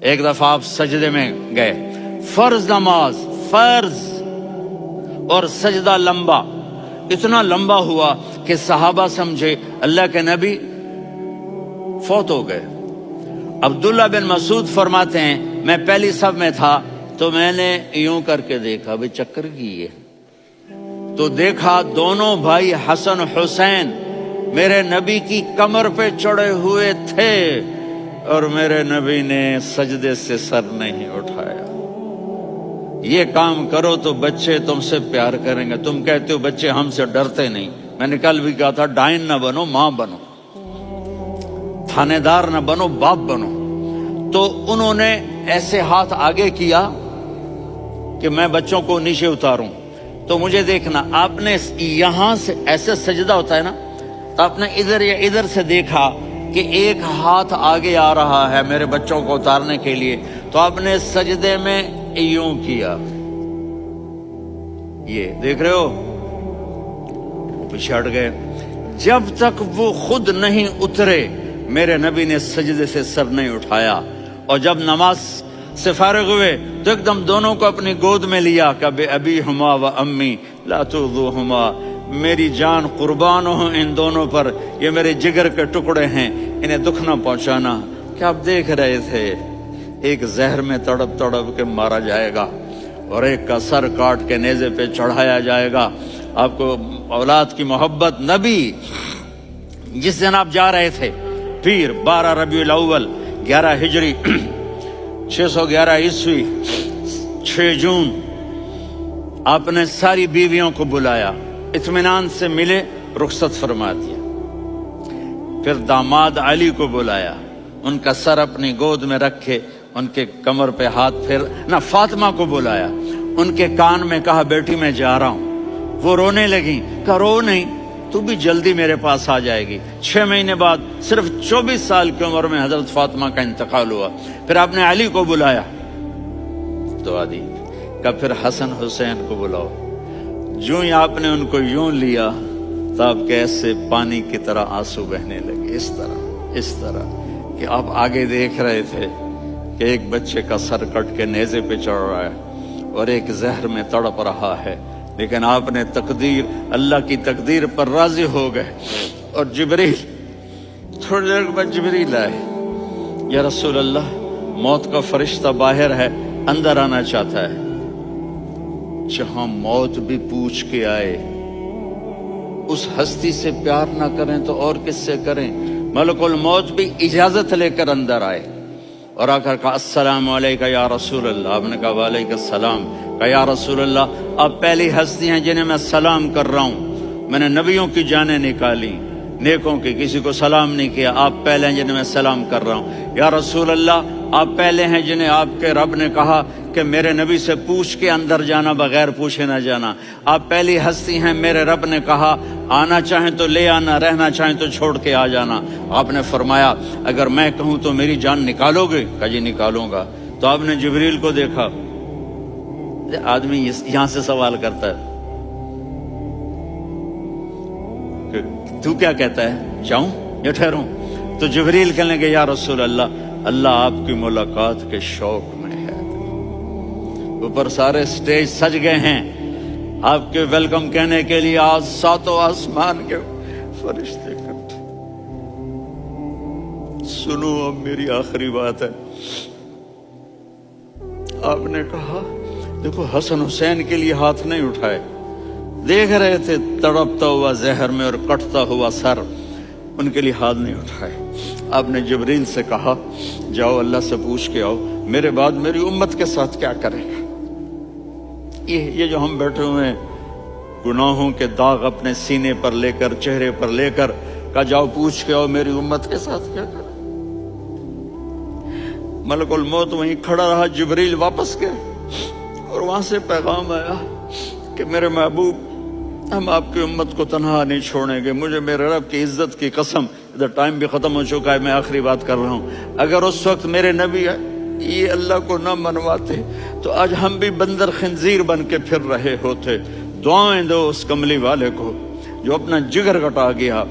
ایک دفعہ آپ سجدے میں گئے، فرض نماز، فرض، اور سجدہ لمبا، اتنا لمبا ہوا کہ صحابہ سمجھے اللہ کے نبی فوت ہو گئے۔ عبداللہ بن مسعود فرماتے ہیں میں پہلی صف میں تھا تو میں نے یوں کر کے دیکھا، بھئی چکر کی ہے، تو دیکھا دونوں بھائی حسن حسین میرے نبی کی کمر پہ چڑھے ہوئے تھے اور میرے نبی نے سجدے سے سر نہیں اٹھایا۔ یہ کام کرو تو بچے تم سے پیار کریں گے۔ تم کہتے ہو بچے ہم سے ڈرتے نہیں، میں نے کل بھی کہا تھا ڈائن نہ بنو، ماں بنو، تھانے دار نہ بنو، باپ بنو۔ تو انہوں نے ایسے ہاتھ آگے کیا کہ میں بچوں کو نیچے اتاروں، تو مجھے دیکھنا، آپ نے یہاں سے ایسے سجدہ ہوتا ہے نا، تو آپ نے ادھر یا ادھر سے دیکھا کہ ایک ہاتھ آگے آ رہا ہے میرے بچوں کو اتارنے کے لیے، تو آپ نے سجدے میں یوں کیا، یہ دیکھ رہے ہو، وہ پیچھے ہٹ گئے۔ جب تک وہ خود نہیں اترے میرے نبی نے سجدے سے سر نہیں اٹھایا، اور جب نماز سے فارغ ہوئے تو ایک دم دونوں کو اپنی گود میں لیا کہ بے ابی ہما و امی لا تؤذوہما، میری جان قربان ہو ان دونوں پر، یہ میرے جگر کے ٹکڑے ہیں، انہیں دکھ نہ پہنچانا۔ کیا آپ دیکھ رہے تھے ایک زہر میں تڑپ تڑپ کے مارا جائے گا اور ایک کا سر کاٹ کے نیزے پہ چڑھایا جائے گا۔ آپ کو اولاد کی محبت، نبی جس دن آپ جا رہے تھے پیر 12 ربیع الاول 11 ہجری 611 عیسوی 6 جون، آپ نے ساری بیویوں کو بلایا، اطمینان سے ملے، رخصت فرما دیا۔ پھر داماد علی کو بلایا، ان کا سر اپنی گود میں رکھے، ان کے کمر پہ ہاتھ پھر نہ، فاطمہ کو بلایا، ان کے کان میں کہا بیٹی میں جا رہا ہوں۔ وہ رونے لگیں، کہا رو نہیں، تو بھی جلدی میرے پاس آ جائے گی۔ 6 مہینے بعد صرف 24 سال کی عمر میں حضرت فاطمہ کا انتقال ہوا۔ پھر آپ نے علی کو بلایا، تو آدھی کہا پھر حسن حسین کو بلاؤ۔ جو ہی آپ نے ان کو یوں لیا تو آپ کے ایسے پانی کی طرح آنسو بہنے لگے، اس طرح کہ آپ آگے دیکھ رہے تھے کہ ایک بچے کا سر کٹ کے نیزے پہ چڑھ رہا ہے اور ایک زہر میں تڑپ رہا ہے، لیکن آپ نے تقدیر، اللہ کی تقدیر پر راضی ہو گئے۔ اور جبریل، تھوڑی دیر بعد جبریل آئے، یا رسول اللہ موت کا فرشتہ باہر ہے، اندر آنا چاہتا ہے۔ جہاں موت بھی پوچھ کے آئے، اس ہستی سے پیار نہ کریں تو اور کس سے کریں؟ ملک الموت بھی اجازت لے کر اندر آئے اور آ کر کہا السلام علیکہ یا رسول اللہ۔ آپ نے کہا وعلیکم السلام۔ کہا یا رسول اللہ آپ پہلی ہستی ہیں جنہیں میں سلام کر رہا ہوں، میں نے نبیوں کی جانیں نکالی، نیکوں کی، کسی کو سلام نہیں کیا، آپ پہلے ہیں جنہیں میں سلام کر رہا ہوں۔ یا رسول اللہ آپ پہلے ہیں جنہیں آپ کے رب نے کہا کہ میرے نبی سے پوچھ کے اندر جانا، بغیر پوچھے نہ جانا۔ آپ پہلی ہستی ہیں، میرے رب نے کہا آنا چاہیں تو لے آنا، رہنا چاہیں تو چھوڑ کے آ جانا۔ آپ نے فرمایا اگر میں کہوں تو میری جان نکالو گے؟ کہا جی نکالوں گا۔ تو آپ نے جبریل کو دیکھا، آدمی یہاں سے سوال کرتا ہے کہ تو کیا کہتا ہے، جاؤں یا ٹھہروں؟ تو جبریل کہنے لگے یا رسول اللہ اللہ آپ کی ملاقات کے شوق میں ہے۔ اوپر سارے سٹیج سج گئے ہیں آپ کے ویلکم کہنے کے لیے، آج 7 آسمان کے فرشتے اکٹھے۔ سنو اب میری آخری بات ہے۔ آپ نے کہا دیکھو حسن حسین کے لیے ہاتھ نہیں اٹھائے، دیکھ رہے تھے تڑپتا ہوا زہر میں اور کٹتا ہوا سر، ان کے لیے ہاتھ نہیں اٹھائے۔ آپ نے جبریل سے کہا جاؤ اللہ سے پوچھ کے آؤ میرے بعد میری امت کے ساتھ کیا کرے گا۔ یہ جو ہم بیٹھے ہوئے ہیں گناہوں کے داغ اپنے سینے پر لے کر، چہرے پر لے کر، کہا جاؤ پوچھ کے آؤ میری امت کے ساتھ کیا کرے۔ ملک الموت وہیں کھڑا رہا، جبریل واپس گئے اور وہاں سے پیغام آیا کہ میرے محبوب ہم آپ کی امت کو تنہا نہیں چھوڑیں گے، مجھے میرے رب کی عزت کی قسم، ادھر ٹائم بھی ختم ہو چکا ہے، میں آخری بات کر رہا ہوں، اگر اس وقت میرے نبی یہ اللہ کو نہ منواتے تو آج ہم بھی بندر خنزیر بن کے پھر رہے ہوتے۔ دعائیں دو اس کملی والے کو جو اپنا جگر کٹا گیا۔